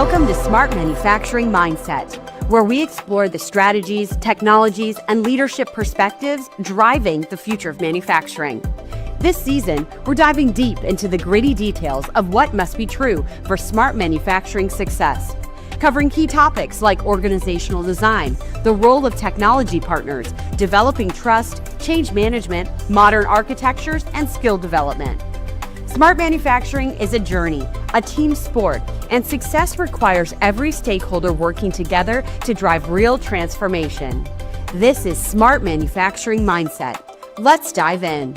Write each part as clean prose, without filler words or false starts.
Welcome to Smart Manufacturing Mindset, where we explore the strategies, technologies, and leadership perspectives driving the future of manufacturing. This season, we're diving deep into the gritty details of what must be true for smart manufacturing success, covering key topics like organizational design, the role of technology partners, developing trust, change management, modern architectures, and skill development. Smart manufacturing is a journey, a team sport, and success requires every stakeholder working together to drive real transformation. This is Smart Manufacturing Mindset. Let's dive in.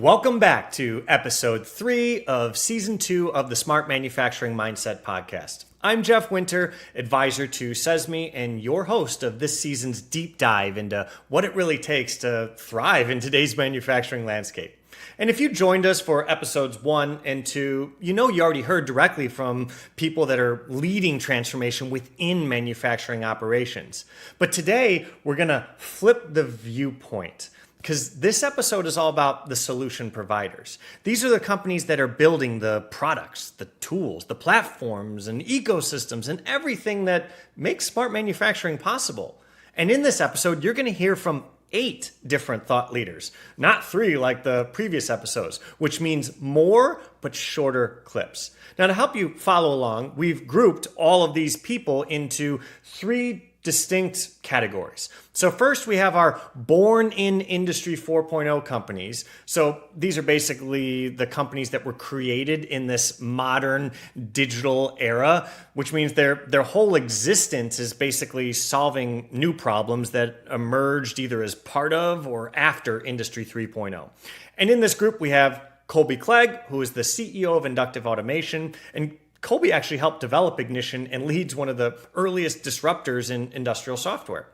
Welcome back to episode 3 of season 2 of the Smart Manufacturing Mindset podcast. I'm Jeff Winter, advisor to CESMII, and your host of this season's deep dive into what it really takes to thrive in today's manufacturing landscape. And if you joined us for episodes 1 and 2, you already heard directly from people that are leading transformation within manufacturing operations. But today, we're going to flip the viewpoint, because this episode is all about the solution providers. These are the companies that are building the products, the tools, the platforms, and ecosystems, and everything that makes smart manufacturing possible. And in this episode, you're going to hear from 8 different thought leaders, not 3 like the previous episodes, which means more but shorter clips. Now, to help you follow along, we've grouped all of these people into 3 distinct categories. So first, we have our born in Industry 4.0 companies. So these are basically the companies that were created in this modern digital era, which means their whole existence is basically solving new problems that emerged either as part of or after Industry 3.0. And in this group, we have Colby Clegg, who is the CEO of Inductive Automation, and Colby actually helped develop Ignition and leads one of the earliest disruptors in industrial software.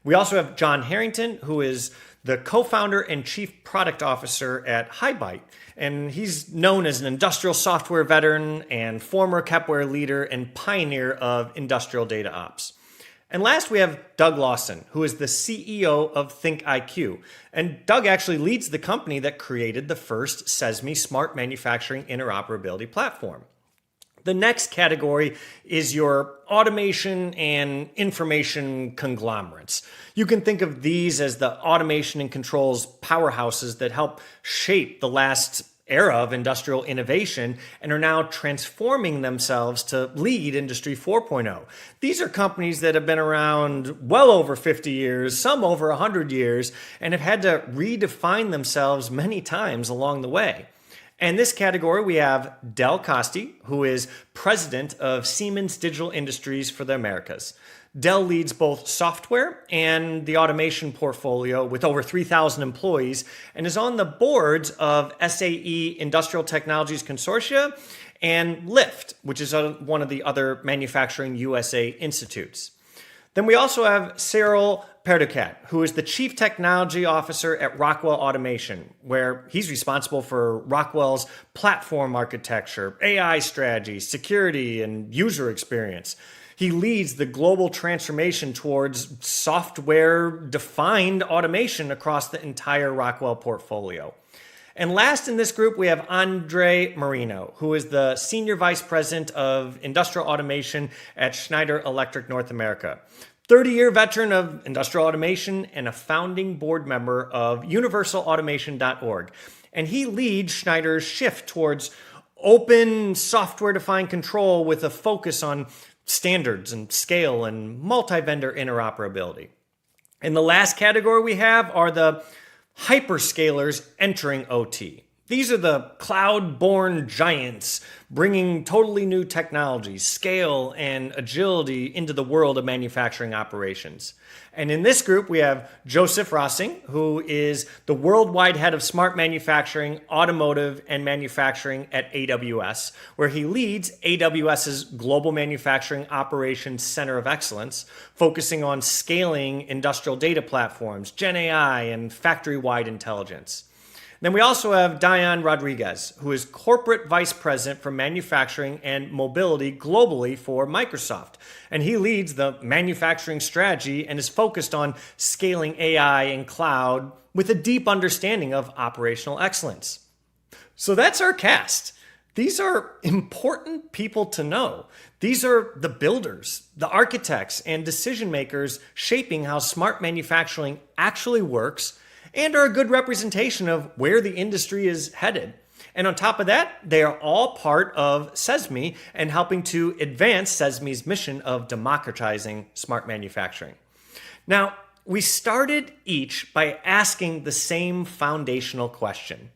We also have John Harrington, who is the co-founder and chief product officer at Hibyte, and he's known as an industrial software veteran and former Kepware leader and pioneer of industrial data ops. And last, we have Doug Lawson, who is the CEO of ThinkIQ. And Doug actually leads the company that created the first CESMII smart manufacturing interoperability platform. The next category is your automation and information conglomerates. You can think of these as the automation and controls powerhouses that help shape the last era of industrial innovation and are now transforming themselves to lead Industry 4.0. These are companies that have been around well over 50 years, some over 100 years, and have had to redefine themselves many times along the way. In this category, we have Del Costy, who is president of Siemens Digital Industries for the Americas. Del leads both software and the automation portfolio with over 3,000 employees and is on the boards of SAE Industrial Technologies Consortia and LIFT, which is one of the other Manufacturing USA institutes. Then we also have Cyril, Perducat, who is the Chief Technology Officer at Rockwell Automation, where he's responsible for Rockwell's platform architecture, AI strategy, security, and user experience. He leads the global transformation towards software-defined automation across the entire Rockwell portfolio. And last in this group, we have Marino, who is the Senior Vice President of Industrial Automation at Schneider Electric North America. 30-year veteran of industrial automation and a founding board member of universalautomation.org. And he leads Schneider's shift towards open software-defined control with a focus on standards and scale and multi-vendor interoperability. And the last category we have are the Hyperscalers entering OT. These are the cloud-born giants bringing totally new technologies, scale, and agility into the world of manufacturing operations. And in this group, we have Joseph Rossing, who is the worldwide head of smart manufacturing, automotive, and manufacturing at AWS, where he leads AWS's Global Manufacturing Operations Center of Excellence, focusing on scaling industrial data platforms, Gen AI, and factory-wide intelligence. Then we also have Diane Rodriguez, who is Corporate Vice President for Manufacturing and Mobility globally for Microsoft. And he leads the manufacturing strategy and is focused on scaling AI and cloud with a deep understanding of operational excellence. So that's our cast. These are important people to know. These are the builders, the architects, and decision makers shaping how smart manufacturing actually works and are a good representation of where the industry is headed. And on top of that, they are all part of CESMII and helping to advance CESMII's mission of democratizing smart manufacturing. Now, we started each by asking the same foundational question.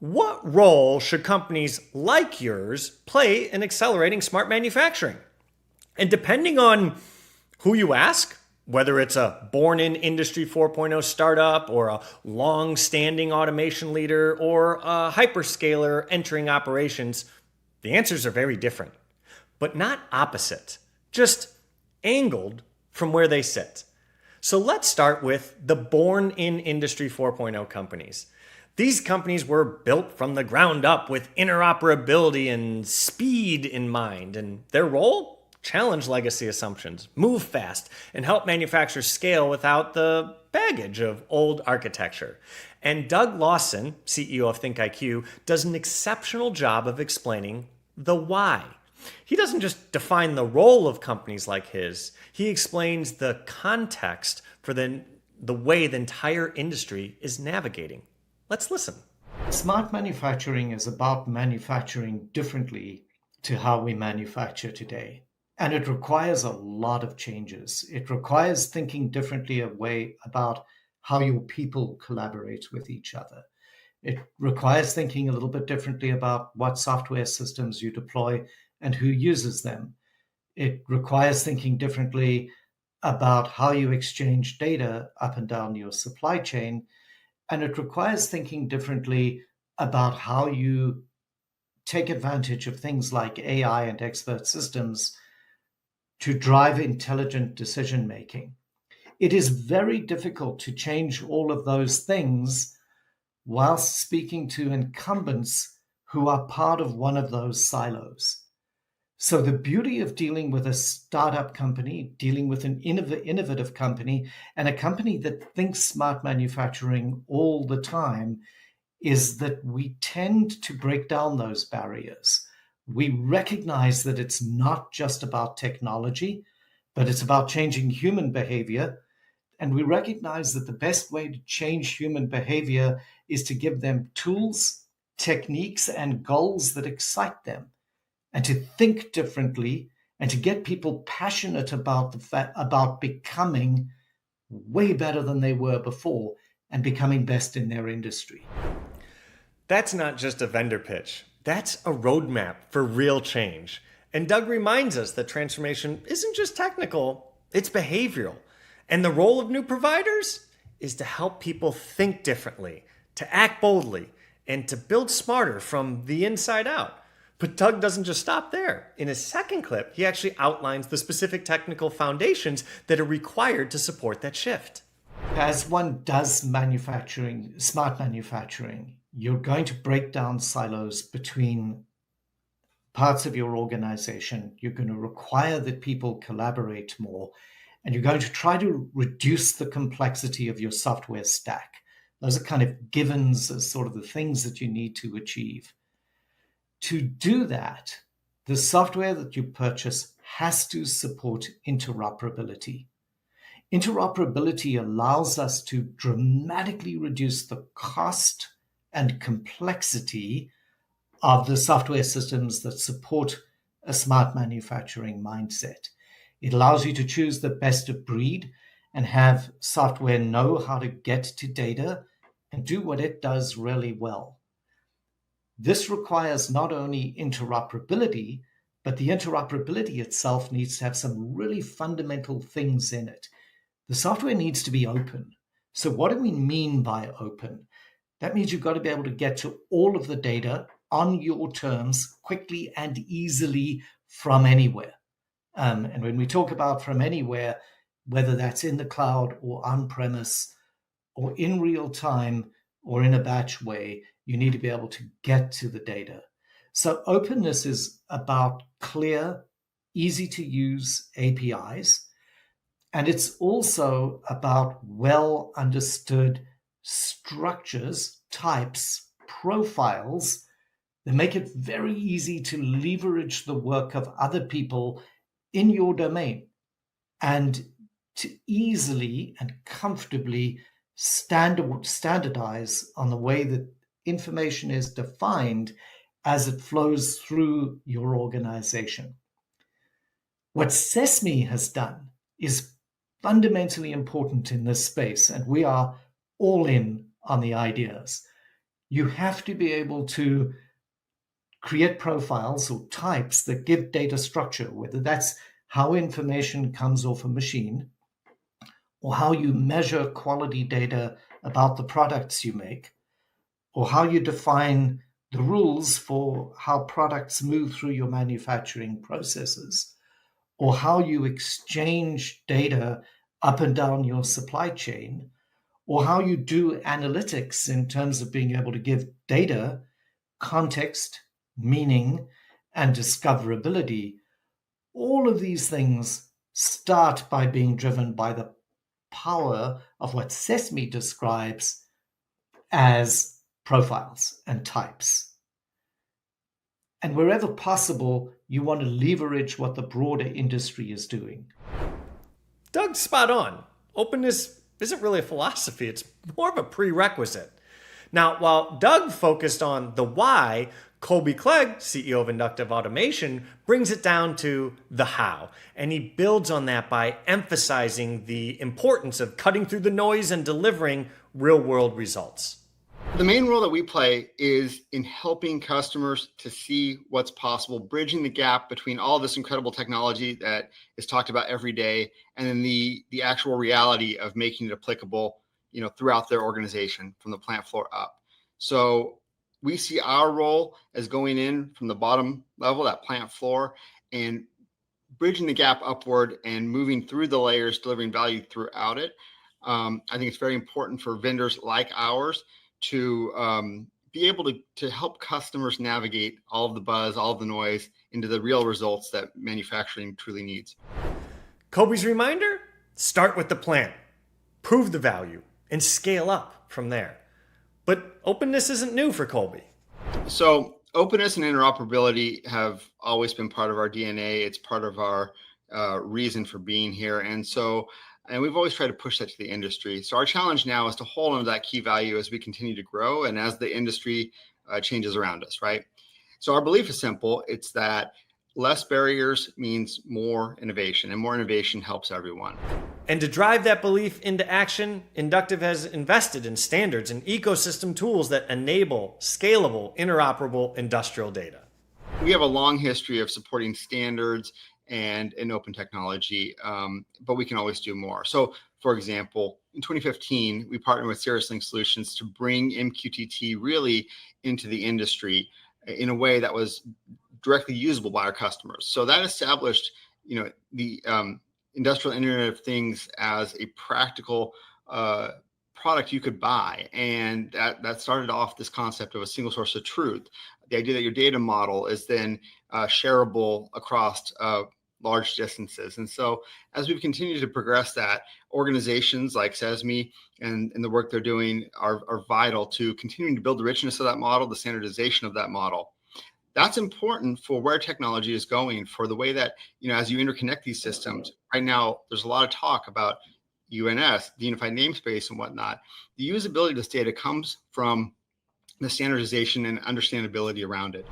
What role should companies like yours play in accelerating smart manufacturing? And depending on who you ask, whether it's a born-in Industry 4.0 startup or a long-standing automation leader or a hyperscaler entering operations, the answers are very different, but not opposite, just angled from where they sit. So let's start with the born-in Industry 4.0 companies. These companies were built from the ground up with interoperability and speed in mind, and their role? Challenge legacy assumptions, move fast, and help manufacturers scale without the baggage of old architecture. And Doug Lawson, CEO of ThinkIQ, does an exceptional job of explaining the why. He doesn't just define the role of companies like his, he explains the context for the way the entire industry is navigating. Let's listen. Smart manufacturing is about manufacturing differently to how we manufacture today. And it requires a lot of changes. It requires thinking differently about how your people collaborate with each other. It requires thinking a little bit differently about what software systems you deploy and who uses them. It requires thinking differently about how you exchange data up and down your supply chain. And it requires thinking differently about how you take advantage of things like AI and expert systems to drive intelligent decision making. It is very difficult to change all of those things whilst speaking to incumbents who are part of one of those silos. So the beauty of dealing with a startup company, dealing with an innovative company, and a company that thinks smart manufacturing all the time is that we tend to break down those barriers. We recognize that it's not just about technology, but it's about changing human behavior. And we recognize that the best way to change human behavior is to give them tools, techniques, and goals that excite them, and to think differently, and to get people passionate about becoming way better than they were before and becoming best in their industry. That's not just a vendor pitch. That's a roadmap for real change. And Doug reminds us that transformation isn't just technical, it's behavioral. And the role of new providers is to help people think differently, to act boldly, and to build smarter from the inside out. But Doug doesn't just stop there. In his second clip, he actually outlines the specific technical foundations that are required to support that shift. As one does smart manufacturing, you're going to break down silos between parts of your organization. You're going to require that people collaborate more, and you're going to try to reduce the complexity of your software stack. Those are kind of givens as sort of the things that you need to achieve. To do that, the software that you purchase has to support interoperability. Interoperability allows us to dramatically reduce the cost and complexity of the software systems that support a smart manufacturing mindset. It allows you to choose the best of breed and have software know how to get to data and do what it does really well. This requires not only interoperability, but the interoperability itself needs to have some really fundamental things in it. The software needs to be open. So what do we mean by open? That means you've got to be able to get to all of the data on your terms quickly and easily from anywhere. And when we talk about from anywhere, whether that's in the cloud or on-premise or in real time or in a batch way, you need to be able to get to the data. So openness is about clear, easy to use APIs. And it's also about well understood structures, types, profiles They make it very easy to leverage the work of other people in your domain and to easily and comfortably standardize on the way that information is defined as it flows through your organization. What CESMII has done is fundamentally important in this space, and we are all in on the ideas. You have to be able to create profiles or types that give data structure, whether that's how information comes off a machine or how you measure quality data about the products you make, or how you define the rules for how products move through your manufacturing processes, or how you exchange data up and down your supply chain, or how you do analytics in terms of being able to give data context, meaning, and discoverability. All of these things start by being driven by the power of what CESMII describes as profiles and types. And wherever possible, you want to leverage what the broader industry is doing. Doug's spot on. Openness isn't really a philosophy, it's more of a prerequisite. Now, while Doug focused on the why, Colby Clegg, CEO of Inductive Automation, brings it down to the how. And he builds on that by emphasizing the importance of cutting through the noise and delivering real-world results. The main role that we play is in helping customers to see what's possible, bridging the gap between all this incredible technology that is talked about every day and then the actual reality of making it applicable, throughout their organization from the plant floor up. So we see our role as going in from the bottom level, that plant floor, and bridging the gap upward and moving through the layers, delivering value throughout it. I think it's very important for vendors like ours to be able to help customers navigate all of the buzz, all of the noise into the real results that manufacturing truly needs. Colby's reminder, start with the plan, prove the value, and scale up from there. But openness isn't new for Colby. So openness and interoperability have always been part of our DNA. It's part of our reason for being here. And we've always tried to push that to the industry. So our challenge now is to hold on to that key value as we continue to grow and as the industry changes around us, right? So our belief is simple. It's that less barriers means more innovation, and more innovation helps everyone. And to drive that belief into action, Inductive has invested in standards and ecosystem tools that enable scalable, interoperable industrial data. We have a long history of supporting standards and open technology, but we can always do more. So, for example, in 2015, we partnered with CirrusLink Solutions to bring MQTT really into the industry in a way that was directly usable by our customers. So that established, the industrial Internet of Things as a practical product you could buy. And that started off this concept of a single source of truth. The idea that your data model is then shareable across large distances. And so as we've continued to progress that, organizations like CESMII and the work they're doing are vital to continuing to build the richness of that model, the standardization of that model. That's important for where technology is going, for the way that, as you interconnect these systems. Right now, there's a lot of talk about UNS, the unified namespace and whatnot. The usability of this data comes from the standardization and understandability around it.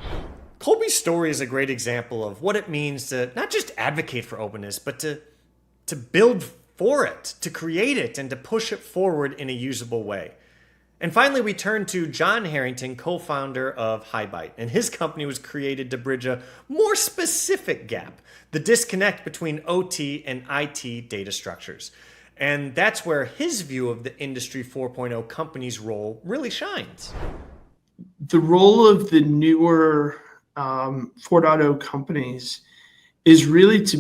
Colby's story is a great example of what it means to not just advocate for openness, but to build for it, to create it, and to push it forward in a usable way. And finally, we turn to John Harrington, co-founder of HiByte, and his company was created to bridge a more specific gap, the disconnect between OT and IT data structures. And that's where his view of the Industry 4.0 company's role really shines. The role of the newer 4.0 companies is really to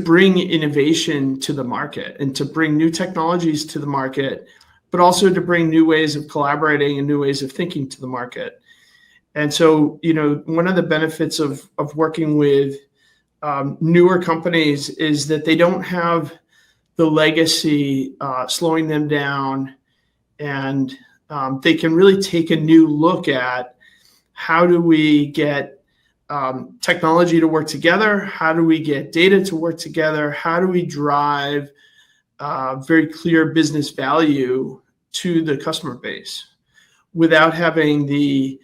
bring innovation to the market and to bring new technologies to the market, but also to bring new ways of collaborating and new ways of thinking to the market. And so, one of the benefits of working with newer companies is that they don't have the legacy slowing them down, and they can really take a new look at how do we get technology to work together? How do we get data to work together? How do we drive very clear business value to the customer base without having the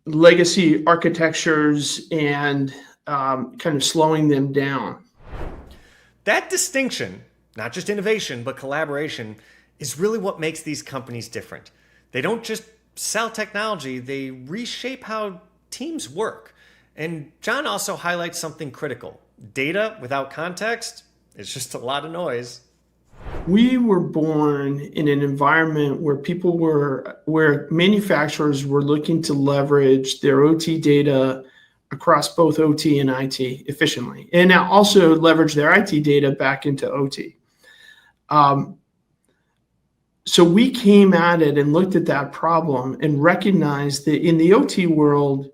legacy architectures and kind of slowing them down? That distinction, not just innovation, but collaboration, is really what makes these companies different. They don't just sell technology, they reshape how teams work. And John also highlights something critical. Data without context is just a lot of noise. We were born in an environment where manufacturers were looking to leverage their OT data across both OT and IT efficiently, and now also leverage their IT data back into OT. So we came at it and looked at that problem and recognized that in the OT world,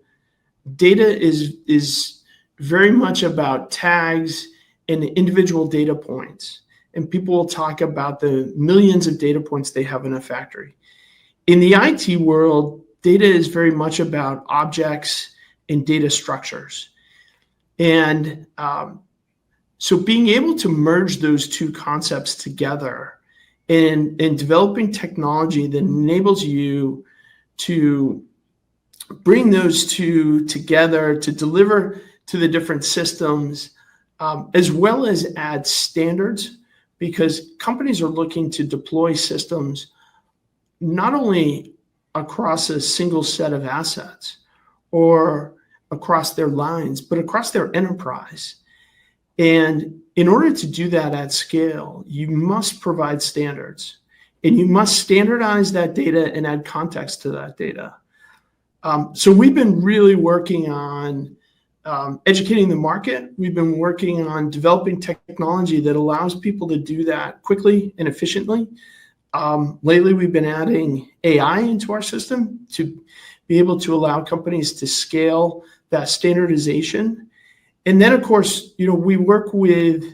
data is very much about tags and individual data points. And people will talk about the millions of data points they have in a factory. In the IT world, data is very much about objects and data structures. And so being able to merge those two concepts together and developing technology that enables you to bring those two together to deliver to the different systems, as well as add standards, because companies are looking to deploy systems not only across a single set of assets or across their lines, but across their enterprise. And in order to do that at scale, you must provide standards, and you must standardize that data and add context to that data. So we've been really working on educating the market. We've been working on developing technology that allows people to do that quickly and efficiently. Lately, we've been adding AI into our system to be able to allow companies to scale that standardization. And then, of course, we work with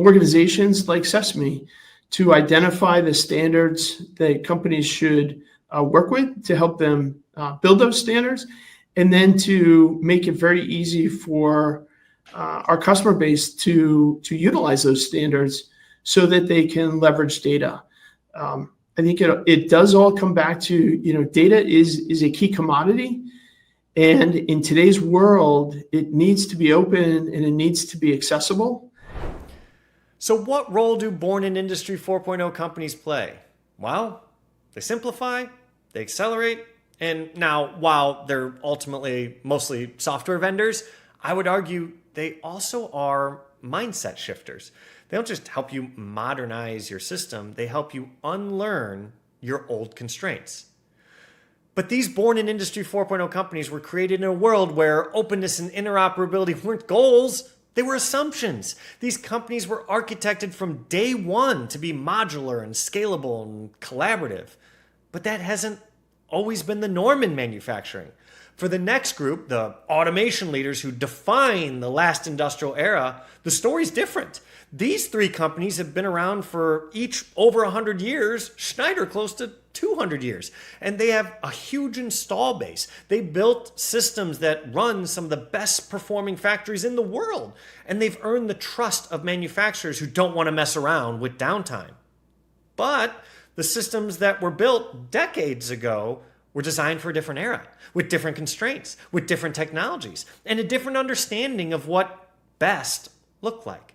organizations like CESMII to identify the standards that companies should work with to help them build those standards, and then to make it very easy for our customer base to utilize those standards so that they can leverage data. I think it does all come back to, data is a key commodity. And in today's world, it needs to be open and it needs to be accessible. So what role do born in Industry 4.0 companies play? Well, they simplify, they accelerate, and now, while they're ultimately mostly software vendors, I would argue they also are mindset shifters. They don't just help you modernize your system, they help you unlearn your old constraints. But these born in Industry 4.0 companies were created in a world where openness and interoperability weren't goals, they were assumptions. These companies were architected from day one to be modular and scalable and collaborative. But that hasn't always been the norm in manufacturing. For the next group, the automation leaders who define the last industrial era, the story's different. These three companies have been around for each over 100 years, Schneider close to 200 years, and they have a huge install base. They built systems that run some of the best performing factories in the world, and they've earned the trust of manufacturers who don't want to mess around with downtime. But the systems that were built decades ago were designed for a different era, with different constraints, with different technologies, and a different understanding of what best looked like.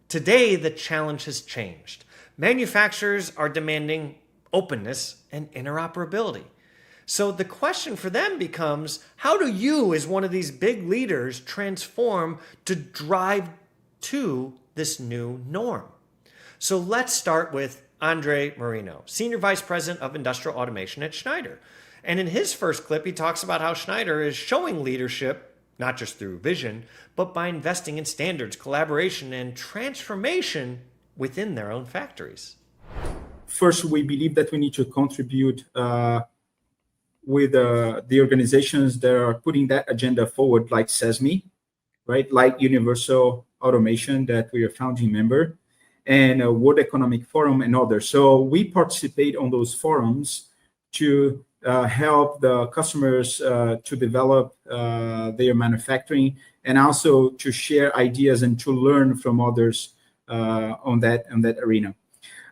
Today, the challenge has changed. Manufacturers are demanding openness and interoperability. So the question for them becomes, how do you, as one of these big leaders, transform to drive to this new norm? So let's start with Andre Marino, Senior Vice President of Industrial Automation at Schneider. And in his first clip, he talks about how Schneider is showing leadership, not just through vision, but by investing in standards, collaboration, and transformation within their own factories. First, we believe that we need to contribute with the organizations that are putting that agenda forward, like CESMII, right? Like Universal Automation, that we are founding member, and World Economic Forum and others. So we participate on those forums to help the customers to develop their manufacturing, and also to share ideas and to learn from others on that arena.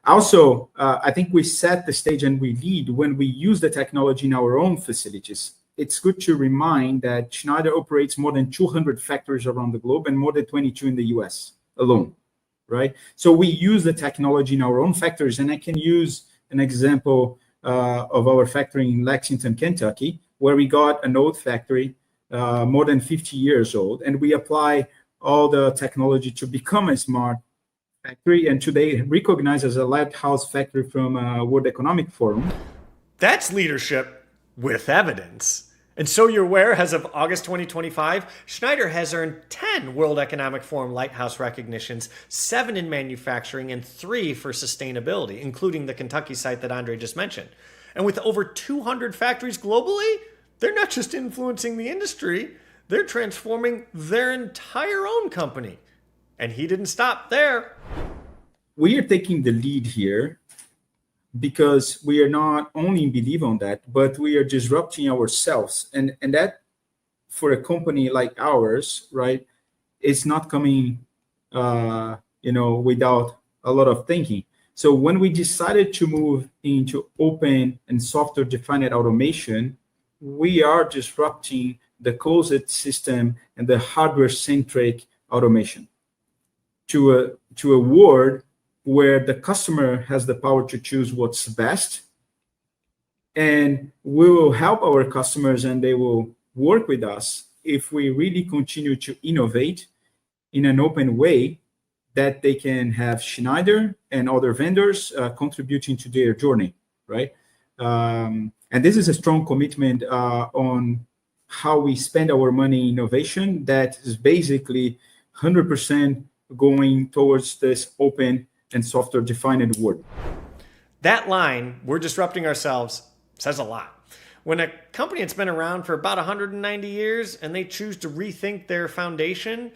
Also, I think we set the stage and we lead when we use the technology in our own facilities. It's good to remind that Schneider operates more than 200 factories around the globe and more than 22 in the US alone, right? So we use the technology in our own factories, and I can use an example of our factory in Lexington, Kentucky, where we got an old factory, more than 50 years old, and we apply all the technology to become a smart factory, and today recognized as a lighthouse factory from World Economic Forum. That's leadership with evidence. And so you're aware, as of August 2025, Schneider has earned 10 World Economic Forum Lighthouse recognitions, 7 in manufacturing, and 3 for sustainability, including the Kentucky site that Andre just mentioned. And with over 200 factories globally, they're not just influencing the industry, they're transforming their entire own company. And he didn't stop there. We are taking the lead here because we are not only believe on that, but we are disrupting ourselves. And that, for a company like ours, right, it's not coming, without a lot of thinking. So when we decided to move into open and software-defined automation, we are disrupting the closed system and the hardware-centric automation to a world where the customer has the power to choose what's best, and we will help our customers and they will work with us if we really continue to innovate in an open way that they can have Schneider and other vendors contributing to their journey, right? And this is a strong commitment on how we spend our money in innovation that is basically 100% going towards this open and software-defined world. That line, "we're disrupting ourselves," says a lot. When a company that's been around for about 190 years and they choose to rethink their foundation,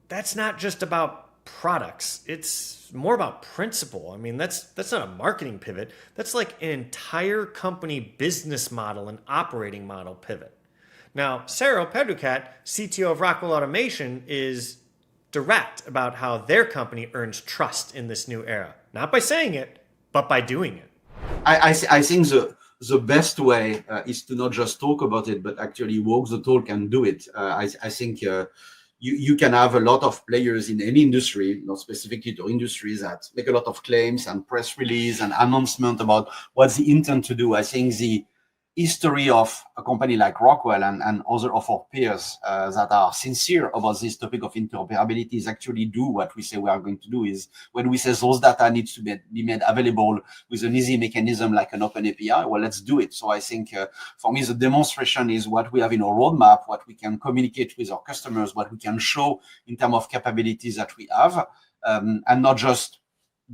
that's not just about products. It's more about principle. I mean, that's not a marketing pivot. That's like an entire company business model and operating model pivot. Now, Cyril Perducat, CTO of Rockwell Automation, is direct about how their company earns trust in this new era. Not by saying it, but by doing it. I think the best way is to not just talk about it, but actually walk the talk and do it. I think you can have a lot of players in any industry, not specifically to industries, that make a lot of claims and press release and announcement about what's the intent to do. I think the history of a company like Rockwell and other of our peers that are sincere about this topic of interoperability is actually do what we say we are going to do. Is when we say those data needs to be made available with an easy mechanism like an open API, well, let's do it. So I think for me, the demonstration is what we have in our roadmap, what we can communicate with our customers, what we can show in terms of capabilities that we have, and not just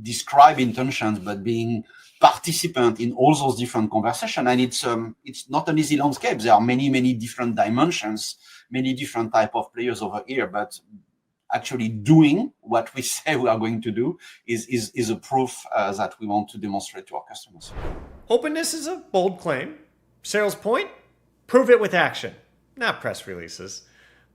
describe intentions, but being participant in all those different conversations. And it's not an easy landscape. There are many different dimensions, many different type of players over here, but actually doing what we say we are going to do is a proof that we want to demonstrate to our customers. Openness is a bold claim. Cyril's point, prove it with action, not press releases.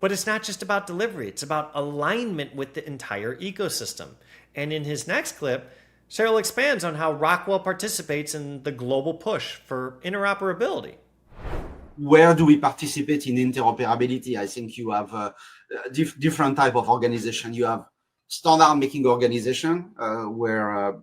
But it's not just about delivery. It's about alignment with the entire ecosystem. And in his next clip, Cyril expands on how Rockwell participates in the global push for interoperability. Where do we participate in interoperability? I think you have different type of organization. You have standard making organization where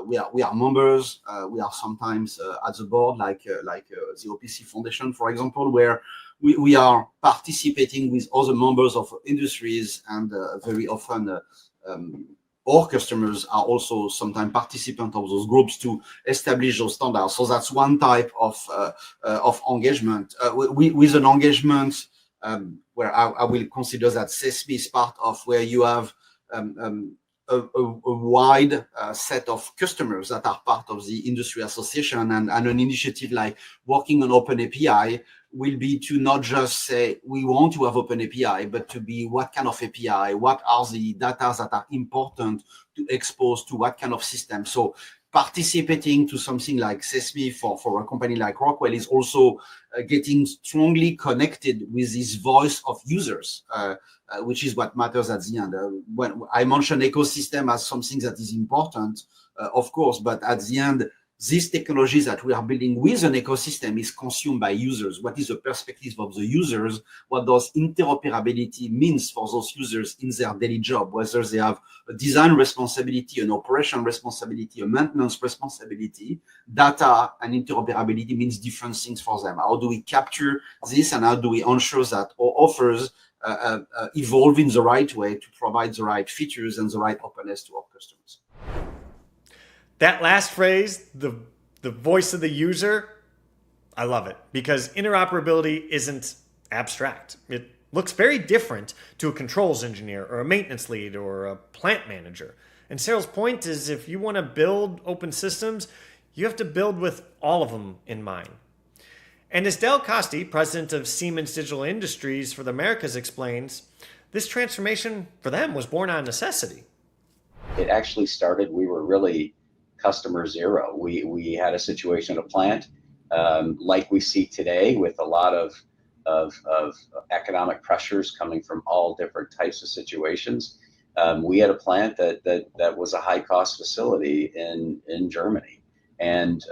we are members. We are sometimes at the board, like the OPC Foundation, for example, where we are participating with other members of industries, and very often our customers are also sometimes participants of those groups to establish those standards. So that's one type of engagement. With an engagement where I will consider that CESMII is part of, where you have a wide set of customers that are part of the industry association, and an initiative like working on open API will be to not just say we want to have open API, but to be what kind of API, what are the data that are important to expose to what kind of system. So participating to something like CESMII for a company like Rockwell is also getting strongly connected with this voice of users, which is what matters at the end. When I mentioned ecosystem as something that is important, of course, but at the end, these technologies that we are building with an ecosystem is consumed by users. What is the perspective of the users? What does interoperability means for those users in their daily job, whether they have a design responsibility, an operation responsibility, a maintenance responsibility? Data and interoperability means different things for them. How do we capture this, and how do we ensure that our offers evolve in the right way to provide the right features and the right openness to our customers? That last phrase, the voice of the user, I love it, because interoperability isn't abstract. It looks very different to a controls engineer or a maintenance lead or a plant manager. And Cyril's point is, if you want to build open systems, you have to build with all of them in mind. And as Del Costy, president of Siemens Digital Industries for the Americas, explains, this transformation for them was born out of necessity. It actually started, we were really customer zero. We had a situation at a plant like we see today, with a lot of economic pressures coming from all different types of situations. We had a plant that was a high cost facility in Germany, and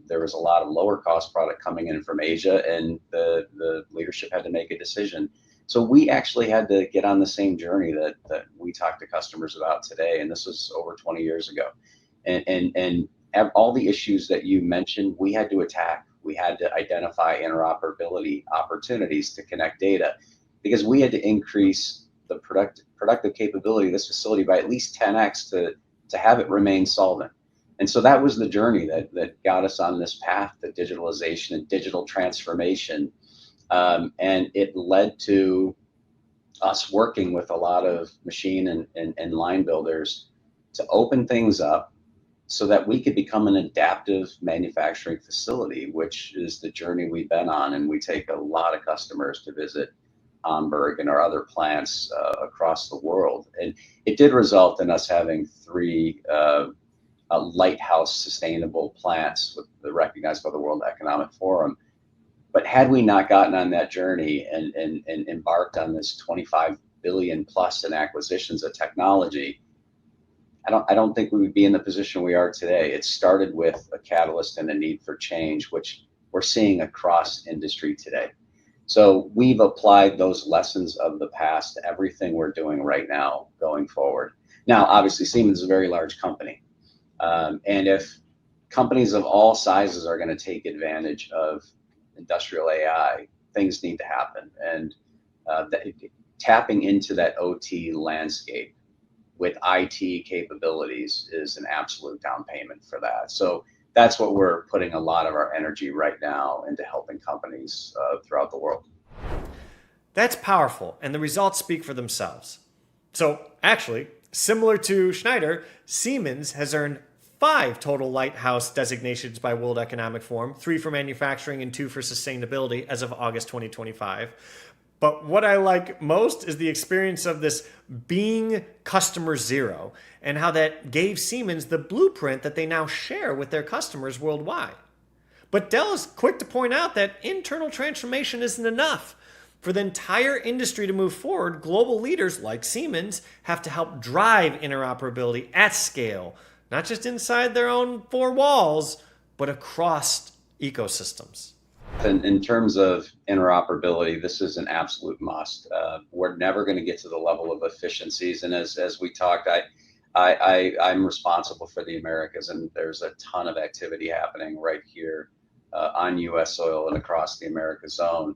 there was a lot of lower cost product coming in from Asia, and the leadership had to make a decision. So we actually had to get on the same journey that we talk to customers about today, and this was over 20 years ago. And all the issues that you mentioned, we had to attack. We had to identify interoperability opportunities to connect data, because we had to increase the productive capability of this facility by at least 10x to have it remain solvent. And so that was the journey that got us on this path to digitalization and digital transformation. And it led to us working with a lot of machine and line builders to open things up so that we could become an adaptive manufacturing facility, which is the journey we've been on. And we take a lot of customers to visit Hamburg and our other plants across the world. And it did result in us having 3 lighthouse sustainable plants recognized by the World Economic Forum. But had we not gotten on that journey and embarked on this 25 billion plus in acquisitions of technology, I don't think we would be in the position we are today. It started with a catalyst and a need for change, which we're seeing across industry today. So we've applied those lessons of the past to everything we're doing right now going forward. Now, obviously, Siemens is a very large company. And if companies of all sizes are going to take advantage of industrial AI, things need to happen. And tapping into that OT landscape with IT capabilities is an absolute down payment for that. So that's what we're putting a lot of our energy right now into, helping companies throughout the world. That's powerful, and the results speak for themselves. So actually, similar to Schneider, Siemens has earned 5 total Lighthouse designations by World Economic Forum, 3 for manufacturing and 2 for sustainability as of August 2025. But what I like most is the experience of this being customer zero, and how that gave Siemens the blueprint that they now share with their customers worldwide. But Dell is quick to point out that internal transformation isn't enough. For the entire industry to move forward, global leaders like Siemens have to help drive interoperability at scale, not just inside their own 4 walls, but across ecosystems. In terms of interoperability, this is an absolute must. We're never going to get to the level of efficiencies. And as we talked, I'm responsible for the Americas, and there's a ton of activity happening right here on U.S. soil and across the Americas zone.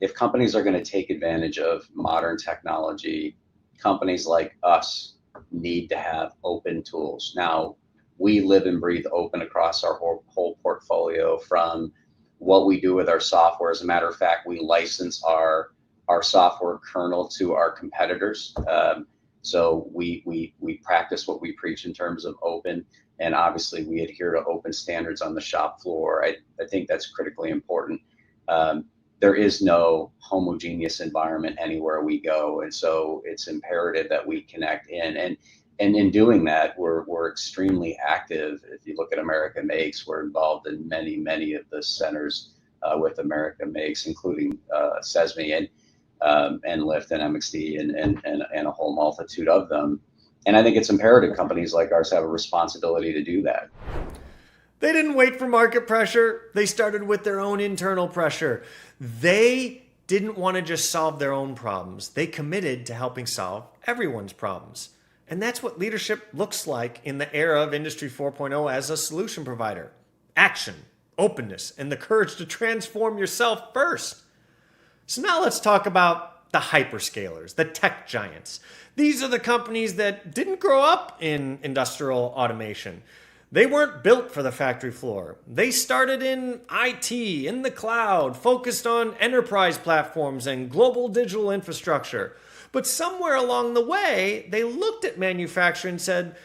If companies are going to take advantage of modern technology, companies like us need to have open tools. Now, we live and breathe open across our whole portfolio, from what we do with our software. As a matter of fact, we license our software kernel to our competitors. So we practice what we preach in terms of open, and obviously we adhere to open standards on the shop floor. I think that's critically important. There is no homogeneous environment anywhere we go, and so it's imperative that we connect in. And And in doing that, we're extremely active. If you look at America Makes, we're involved in many of the centers with America Makes, including CESMII and Lyft and MXD and a whole multitude of them. And I think it's imperative companies like ours have a responsibility to do that. They didn't wait for market pressure. They started with their own internal pressure. They didn't want to just solve their own problems. They committed to helping solve everyone's problems. And that's what leadership looks like in the era of Industry 4.0 as a solution provider. Action, openness, and the courage to transform yourself first. So now let's talk about the hyperscalers, the tech giants. These are the companies that didn't grow up in industrial automation. They weren't built for the factory floor. They started in IT, in the cloud, focused on enterprise platforms and global digital infrastructure. But somewhere along the way, they looked at manufacturing and said,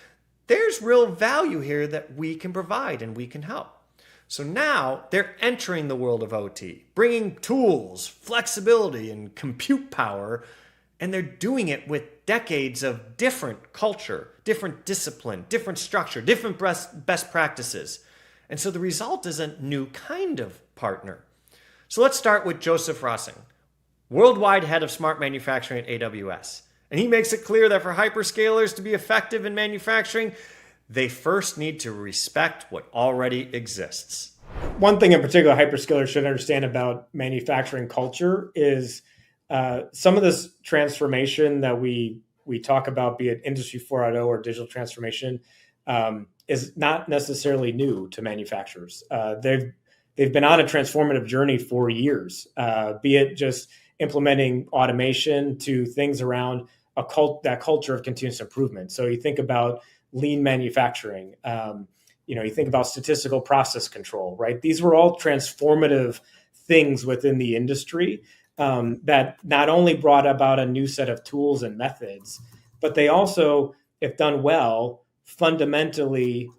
there's real value here that we can provide and we can help. So now they're entering the world of OT, bringing tools, flexibility, and compute power, and they're doing it with decades of different culture, different discipline, different structure, different best practices. And so the result is a new kind of partner. So let's start with Joseph Rossing, worldwide head of smart manufacturing at AWS. And he makes it clear that for hyperscalers to be effective in manufacturing, they first need to respect what already exists. One thing in particular hyperscalers should understand about manufacturing culture is some of this transformation that we talk about, be it Industry 4.0 or digital transformation, is not necessarily new to manufacturers. They've been on a transformative journey for years, be it just implementing automation to things around that culture of continuous improvement. So you think about lean manufacturing, you think about statistical process control, right? These were all transformative things within the industry that not only brought about a new set of tools and methods, but they also, if done well, fundamentally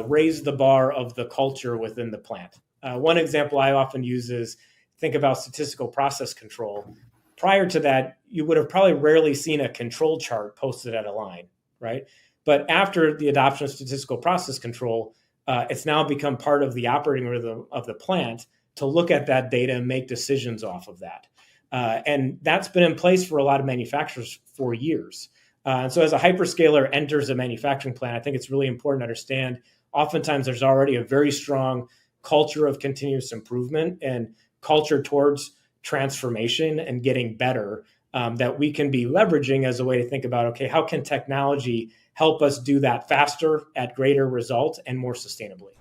raised the bar of the culture within the plant. One example I often use is think about statistical process control. Prior to that, you would have probably rarely seen a control chart posted at a line, right? But after the adoption of statistical process control, it's now become part of the operating rhythm of the plant to look at that data and make decisions off of that. And that's been in place for a lot of manufacturers for years. And so as a hyperscaler enters a manufacturing plant, I think it's really important to understand oftentimes there's already a very strong culture of continuous improvement and culture towards transformation and getting better that we can be leveraging as a way to think about, okay, how can technology help us do that faster at greater results and more sustainably?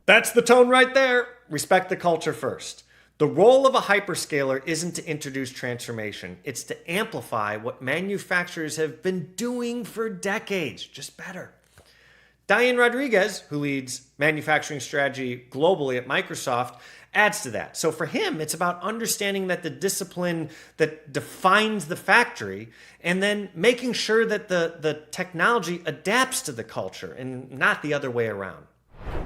That's the tone right there. Respect the culture first. The role of a hyperscaler isn't to introduce transformation. It's to amplify what manufacturers have been doing for decades, just better. Diane Rodriguez, who leads manufacturing strategy globally at Microsoft, adds to that. So for him, it's about understanding that the discipline that defines the factory and then making sure that the technology adapts to the culture and not the other way around.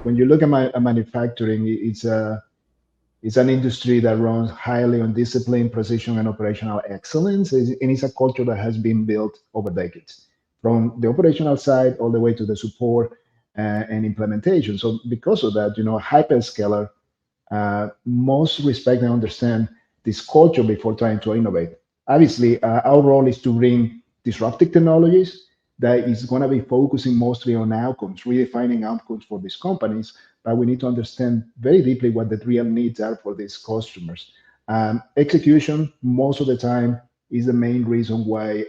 When you look at manufacturing, it's an industry that runs highly on discipline, precision, and operational excellence. And it's a culture that has been built over decades, from the operational side all the way to the support and implementation. So because of that, hyperscaler most respect and understand this culture before trying to innovate. Obviously, our role is to bring disruptive technologies that is going to be focusing mostly on outcomes, redefining outcomes for these companies, but we need to understand very deeply what the real needs are for these customers. Execution, most of the time, is the main reason why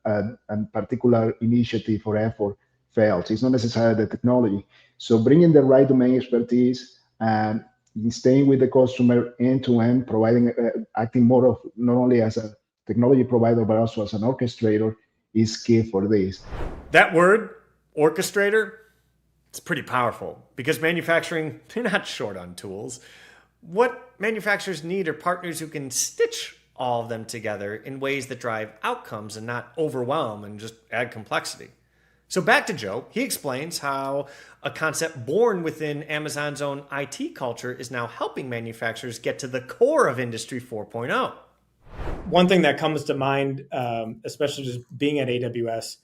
a particular initiative or effort fails. It's not necessarily the technology. So bringing the right domain expertise and staying with the customer end-to-end, providing, acting more of not only as a technology provider, but also as an orchestrator is key for this. That word, orchestrator, it's pretty powerful because manufacturing, they're not short on tools. What manufacturers need are partners who can stitch all of them together in ways that drive outcomes and not overwhelm and just add complexity. So back to Joe, he explains how a concept born within Amazon's own IT culture is now helping manufacturers get to the core of Industry 4.0. One thing that comes to mind, especially just being at AWS,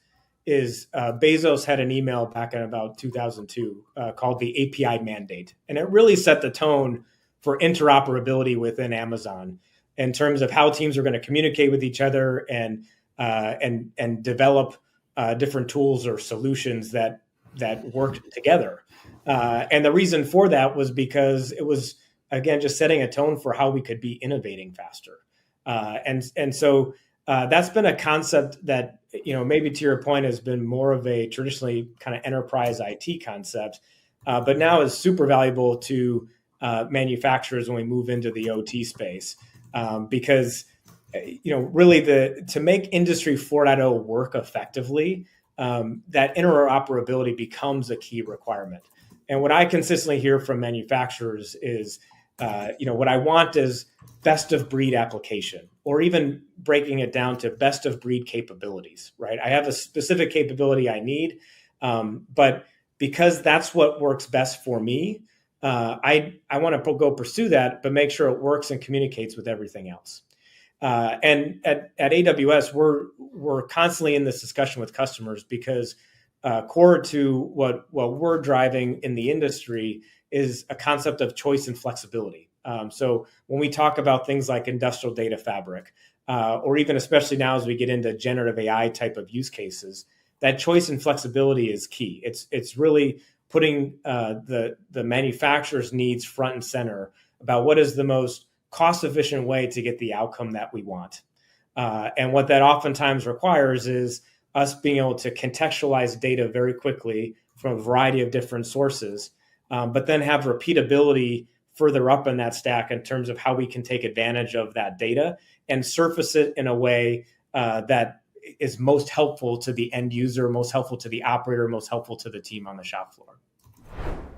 is Bezos had an email back in about 2002 called the API mandate. And it really set the tone for interoperability within Amazon in terms of how teams are going to communicate with each other and develop different tools or solutions that work together. And the reason for that was because it was, again, just setting a tone for how we could be innovating faster. And so that's been a concept that, maybe to your point, has been more of a traditionally kind of enterprise IT concept, but now is super valuable to manufacturers when we move into the OT space, because really to make Industry 4.0 work effectively, that interoperability becomes a key requirement. And what I consistently hear from manufacturers is, what I want is best of breed application, or even breaking it down to best of breed capabilities, right? I have a specific capability I need, but because that's what works best for me, I want to go pursue that, but make sure it works and communicates with everything else. And at AWS, we're constantly in this discussion with customers because core to what we're driving in the industry is a concept of choice and flexibility. So when we talk about things like industrial data fabric, or even especially now as we get into generative AI type of use cases, that choice and flexibility is key. It's really putting the manufacturer's needs front and center about what is the most cost-efficient way to get the outcome that we want. And what that oftentimes requires is us being able to contextualize data very quickly from a variety of different sources, but then have repeatability further up in that stack in terms of how we can take advantage of that data and surface it in a way that is most helpful to the end user, most helpful to the operator, most helpful to the team on the shop floor.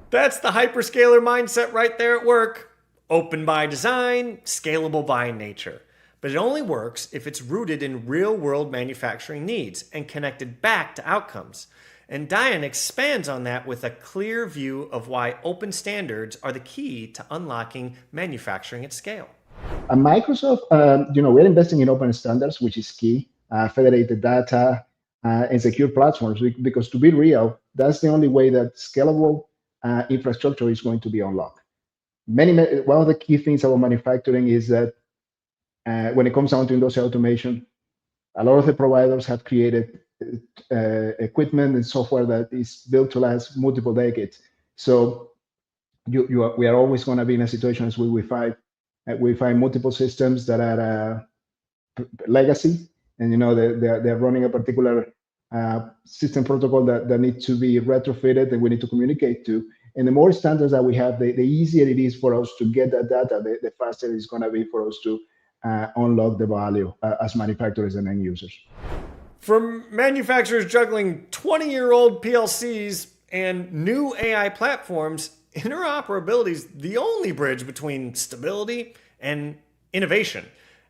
That's the hyperscaler mindset right there at work. Open by design, scalable by nature. But it only works if it's rooted in real-world manufacturing needs and connected back to outcomes. And Diane expands on that with a clear view of why open standards are the key to unlocking manufacturing at scale. At Microsoft, we're investing in open standards, which is key, federated data, and secure platforms, because to be real, that's the only way that scalable infrastructure is going to be unlocked. One of the key things about manufacturing is that when it comes down to industrial automation, a lot of the providers have created equipment and software that is built to last multiple decades. So we are always going to be in a situation as we find multiple systems that are legacy, and they're running a particular system protocol that need to be retrofitted and we need to communicate to. And the more standards that we have, the easier it is for us to get that data, the faster it's going to be for us to unlock the value as manufacturers and end users. From manufacturers juggling 20-year-old PLCs and new AI platforms, interoperability is the only bridge between stability and innovation.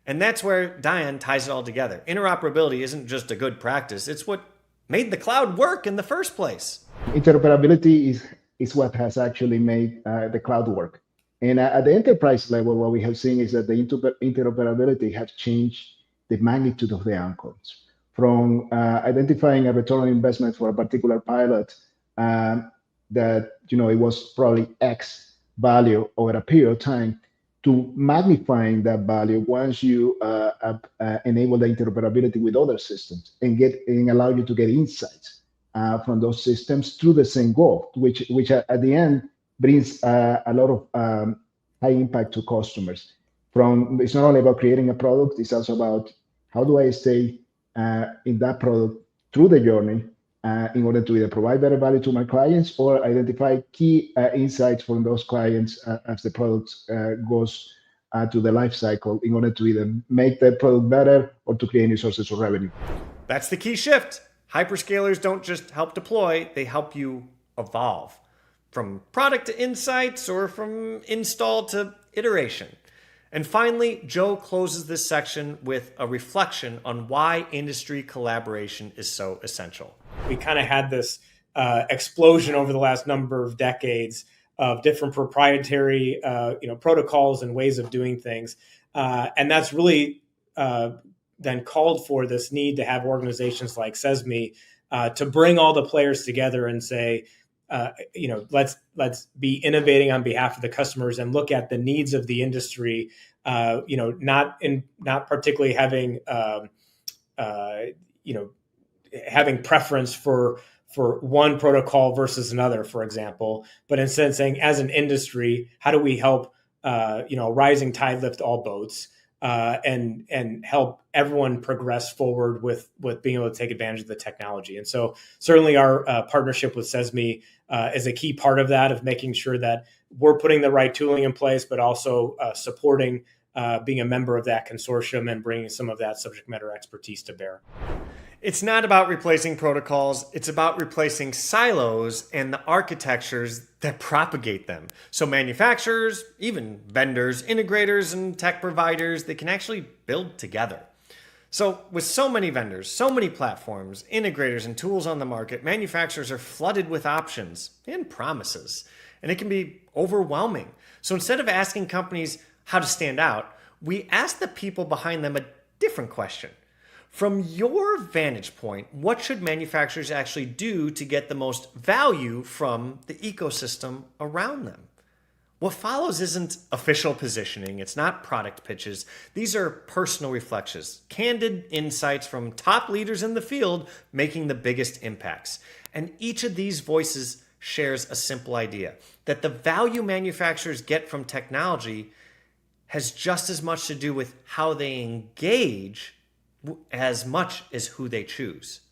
And that's where Diane ties it all together. Interoperability isn't just a good practice, it's what made the cloud work in the first place. Interoperability is what has actually made the cloud work. And at the enterprise level, what we have seen is that the interoperability has changed the magnitude of the outcomes. From identifying a return on investment for a particular pilot that it was probably X value over a period of time, to magnifying that value once you enable the interoperability with other systems and allow you to get insights from those systems through the same goal, which at the end brings a lot of high impact to customers. It's not only about creating a product, it's also about how do I stay in that product through the journey in order to either provide better value to my clients or identify key insights from those clients as the product goes to the life cycle in order to either make the product better or to create new sources of revenue. That's the key shift. Hyperscalers don't just help deploy, they help you evolve. From product to insights or from install to iteration. And finally, Joe closes this section with a reflection on why industry collaboration is so essential. We kind of had this explosion over the last number of decades of different proprietary protocols and ways of doing things. And that's really then called for this need to have organizations like CESMII to bring all the players together and say, let's be innovating on behalf of the customers and look at the needs of the industry. Not particularly having having preference for one protocol versus another, for example, but instead saying, as an industry, how do we help rising tide lift all boats, and help everyone progress forward with being able to take advantage of the technology. And so certainly our partnership with CESMII is a key part of that, of making sure that we're putting the right tooling in place, but also supporting being a member of that consortium and bringing some of that subject matter expertise to bear. It's not about replacing protocols. It's about replacing silos and the architectures that propagate them. So manufacturers, even vendors, integrators, and tech providers, they can actually build together. So with so many vendors, so many platforms, integrators, and tools on the market, manufacturers are flooded with options and promises, and it can be overwhelming. So instead of asking companies how to stand out, we ask the people behind them a different question. From your vantage point, what should manufacturers actually do to get the most value from the ecosystem around them? What follows isn't official positioning. It's not product pitches. These are personal reflections, candid insights from top leaders in the field making the biggest impacts. And each of these voices shares a simple idea, that the value manufacturers get from technology has just as much to do with how they engage as much as who they choose.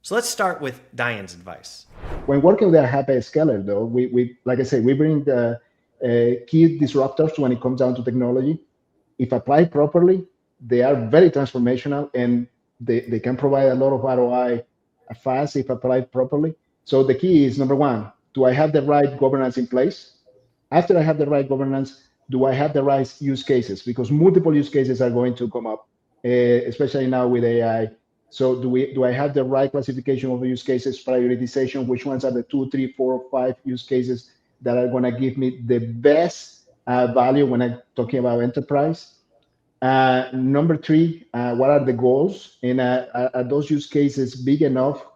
So let's start with Diane's advice. When working with a hyperscaler, though, we like I said, we bring the key disruptors when it comes down to technology. If applied properly, they are very transformational, and they can provide a lot of ROI fast if applied properly. So the key is, number one, do I have the right governance in place? After I have the right governance, do I have the right use cases? Because multiple use cases are going to come up, especially now with AI. So do I have the right classification of the use cases, prioritization, which ones are the 2, 3, 4, 5 use cases that are going to give me the best value when I'm talking about enterprise? Number 3, what are the goals? And are those use cases big enough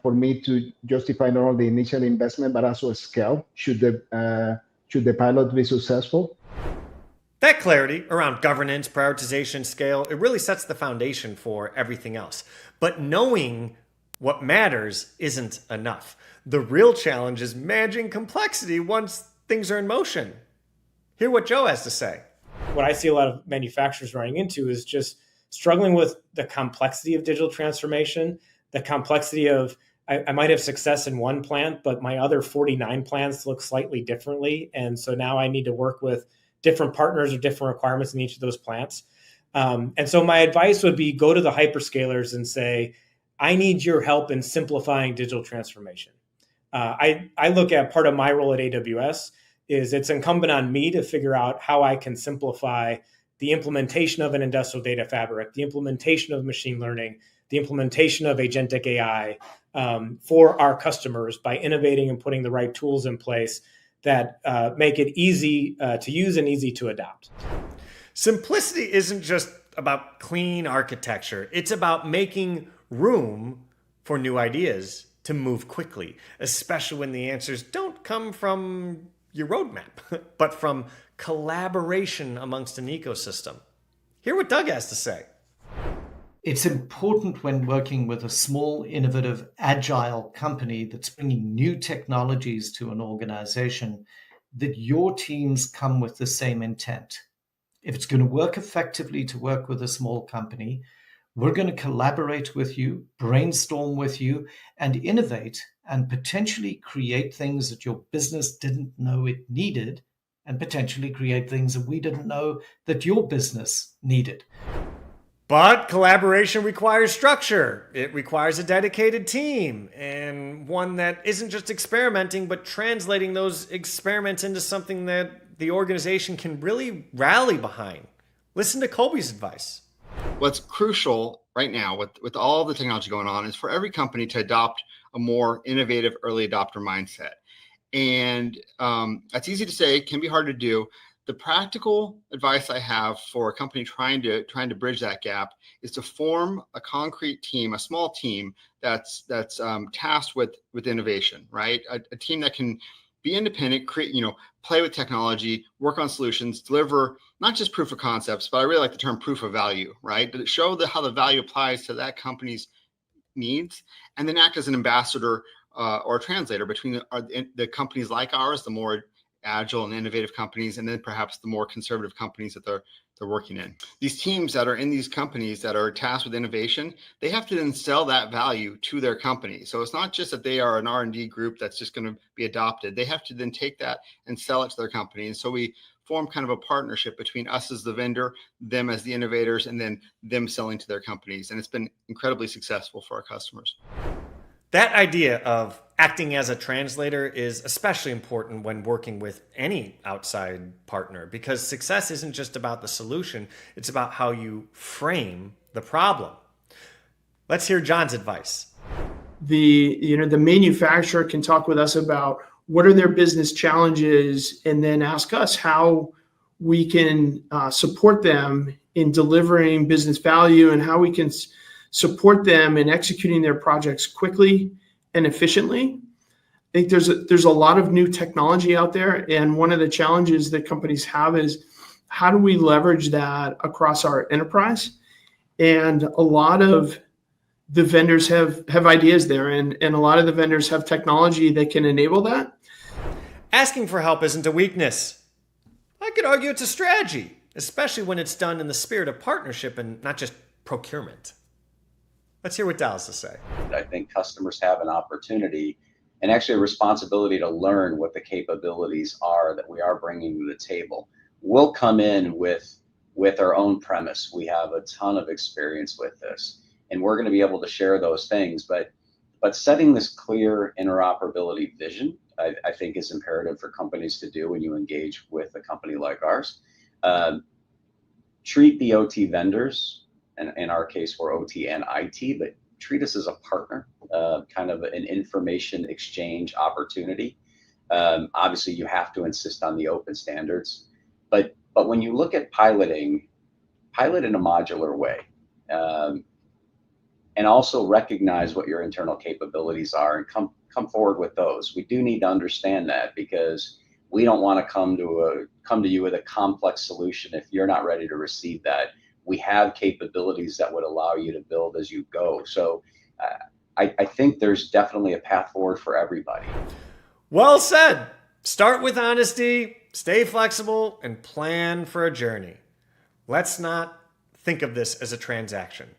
for me to justify not only the initial investment, but also a scale? Should the pilot be successful? That clarity around governance, prioritization, scale, it really sets the foundation for everything else. But knowing what matters isn't enough. The real challenge is managing complexity once things are in motion. Hear what Joe has to say. What I see a lot of manufacturers running into is just struggling with the complexity of digital transformation, the complexity of, I might have success in one plant, but my other 49 plants look slightly differently. And so now I need to work with different partners or different requirements in each of those plants. And so my advice would be, go to the hyperscalers and say, I need your help in simplifying digital transformation. I look at part of my role at AWS is it's incumbent on me to figure out how I can simplify the implementation of an industrial data fabric, the implementation of machine learning, the implementation of agentic AI for our customers by innovating and putting the right tools in place that make it easy to use and easy to adopt. Simplicity isn't just about clean architecture. It's about making room for new ideas to move quickly, especially when the answers don't come from your roadmap, but from collaboration amongst an ecosystem. Hear what Doug has to say. It's important when working with a small, innovative, agile company that's bringing new technologies to an organization that your teams come with the same intent. If it's going to work effectively to work with a small company, we're going to collaborate with you, brainstorm with you, and innovate and potentially create things that your business didn't know it needed, and potentially create things that we didn't know that your business needed. But collaboration requires structure. It requires a dedicated team, and one that isn't just experimenting, but translating those experiments into something that the organization can really rally behind. Listen to Colby's advice. What's crucial right now with all the technology going on is for every company to adopt a more innovative early adopter mindset. And that's easy to say, can be hard to do. the practical advice I have for a company trying to bridge that gap is to form a concrete team, a small team that's tasked with innovation, right? A team that can be independent, create, play with technology, work on solutions, deliver not just proof of concepts, but I really like the term proof of value, right? But show how the value applies to that company's needs, and then act as an ambassador or a translator between the companies like ours, the more agile and innovative companies, and then perhaps the more conservative companies that they're working in. These teams that are in these companies that are tasked with innovation, they have to then sell that value to their company. So it's not just that they are an R&D group that's just going to be adopted. They have to then take that and sell it to their company. And so we form kind of a partnership between us as the vendor, them as the innovators, and then them selling to their companies. And it's been incredibly successful for our customers. That idea of acting as a translator is especially important when working with any outside partner, because success isn't just about the solution, it's about how you frame the problem. Let's hear John's advice. The manufacturer can talk with us about what are their business challenges, and then ask us how we can support them in delivering business value, and how we can support them in executing their projects quickly and efficiently. I think there's a lot of new technology out there, and one of the challenges that companies have is how do we leverage that across our enterprise? And a lot of the vendors have ideas there, and a lot of the vendors have technology that can enable that. Asking for help isn't a weakness. I could argue it's a strategy, especially when it's done in the spirit of partnership and not just procurement. Let's hear what Dal has to say. I think customers have an opportunity and actually a responsibility to learn what the capabilities are that we are bringing to the table. We'll come in with our own premise. We have a ton of experience with this, and we're going to be able to share those things. But setting this clear interoperability vision, I think, is imperative for companies to do when you engage with a company like ours. Treat the OT vendors, and in our case, we're OT and IT, but treat us as a partner, kind of an information exchange opportunity. Obviously, you have to insist on the open standards, but when you look at pilot in a modular way, and also recognize what your internal capabilities are and come forward with those. We do need to understand that, because we don't want to come to you with a complex solution if you're not ready to receive that. We have capabilities that would allow you to build as you go. So I think there's definitely a path forward for everybody. Well said. Start with honesty, stay flexible, and plan for a journey. Let's not think of this as a transaction.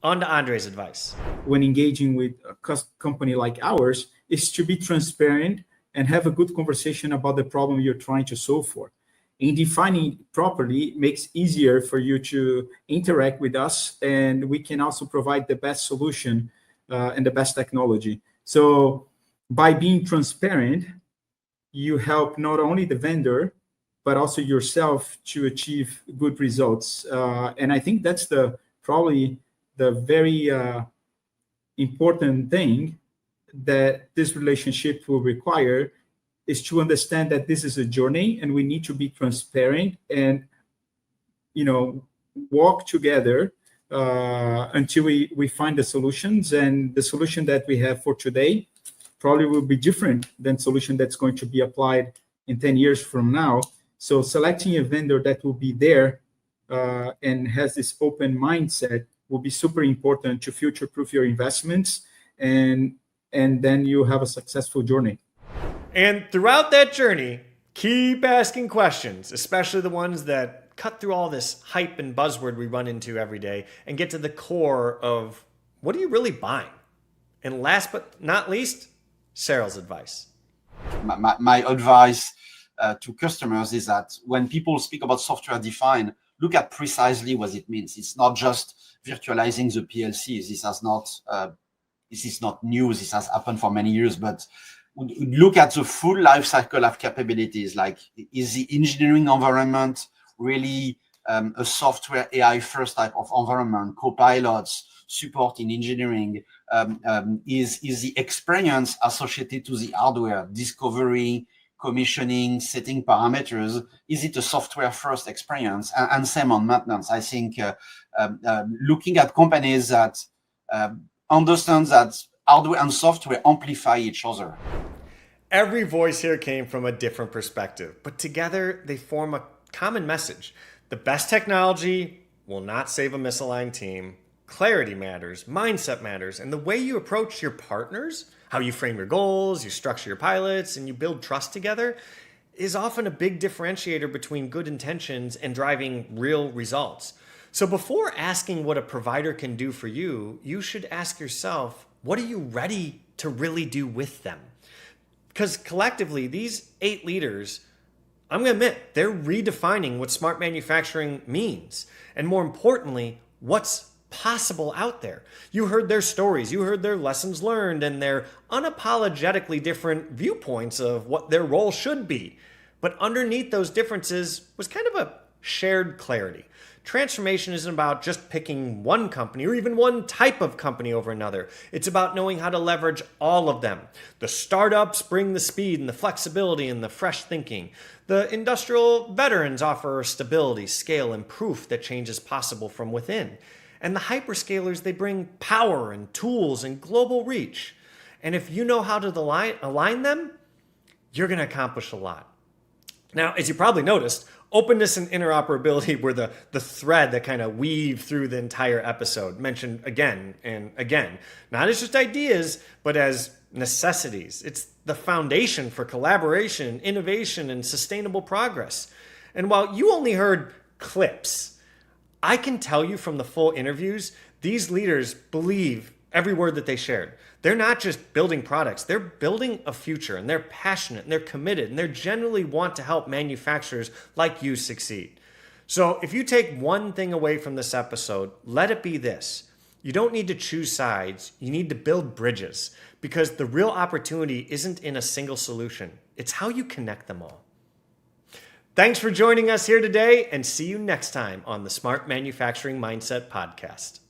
On to Andre's advice. When engaging with a company like ours, is to be transparent and have a good conversation about the problem you're trying to solve for. In defining properly makes easier for you to interact with us, and we can also provide the best solution and the best technology. So by being transparent, you help not only the vendor, but also yourself to achieve good results. And I think that's probably the very important thing that this relationship will require, is to understand that this is a journey, and we need to be transparent and, walk together until we find the solutions. And the solution that we have for today probably will be different than solution that's going to be applied in 10 years from now. So selecting a vendor that will be there and has this open mindset will be super important to future-proof your investments, and then you have a successful journey. And throughout that journey, keep asking questions, especially the ones that cut through all this hype and buzzword we run into every day and get to the core of what are you really buying? And last but not least, Cyril's advice. My advice to customers is that when people speak about software defined, look at precisely what it means. It's not just virtualizing the PLC. This is not new. This has happened for many years, but look at the full life cycle of capabilities. Like, is the engineering environment really a software AI first type of environment? Copilots, support in engineering, is the experience associated to the hardware, discovery, commissioning, setting parameters? Is it a software first experience? And same on maintenance. I think looking at companies that understand that hardware and software amplify each other. Every voice here came from a different perspective, but together they form a common message. The best technology will not save a misaligned team. Clarity matters, mindset matters, and the way you approach your partners, how you frame your goals, you structure your pilots, and you build trust together is often a big differentiator between good intentions and driving real results. So before asking what a provider can do for you, you should ask yourself, what are you ready to really do with them? Because collectively, these 8 leaders, I'm going to admit, they're redefining what smart manufacturing means. And more importantly, what's possible out there. You heard their stories, you heard their lessons learned, and their unapologetically different viewpoints of what their role should be. But underneath those differences was kind of a shared clarity. Transformation isn't about just picking one company or even one type of company over another. It's about knowing how to leverage all of them. The startups bring the speed and the flexibility and the fresh thinking. The industrial veterans offer stability, scale, and proof that change is possible from within. And the hyperscalers, they bring power and tools and global reach. And if you know how to align them, you're going to accomplish a lot. Now, as you probably noticed, openness and interoperability were the thread that kind of weaved through the entire episode, mentioned again and again. Not as just ideas, but as necessities. It's the foundation for collaboration, innovation, and sustainable progress. And while you only heard clips, I can tell you from the full interviews, these leaders believe every word that they shared. They're not just building products, they're building a future, and they're passionate and they're committed and they genuinely want to help manufacturers like you succeed. So if you take one thing away from this episode, let it be this. You don't need to choose sides, you need to build bridges, because the real opportunity isn't in a single solution. It's how you connect them all. Thanks for joining us here today, and see you next time on the Smart Manufacturing Mindset Podcast.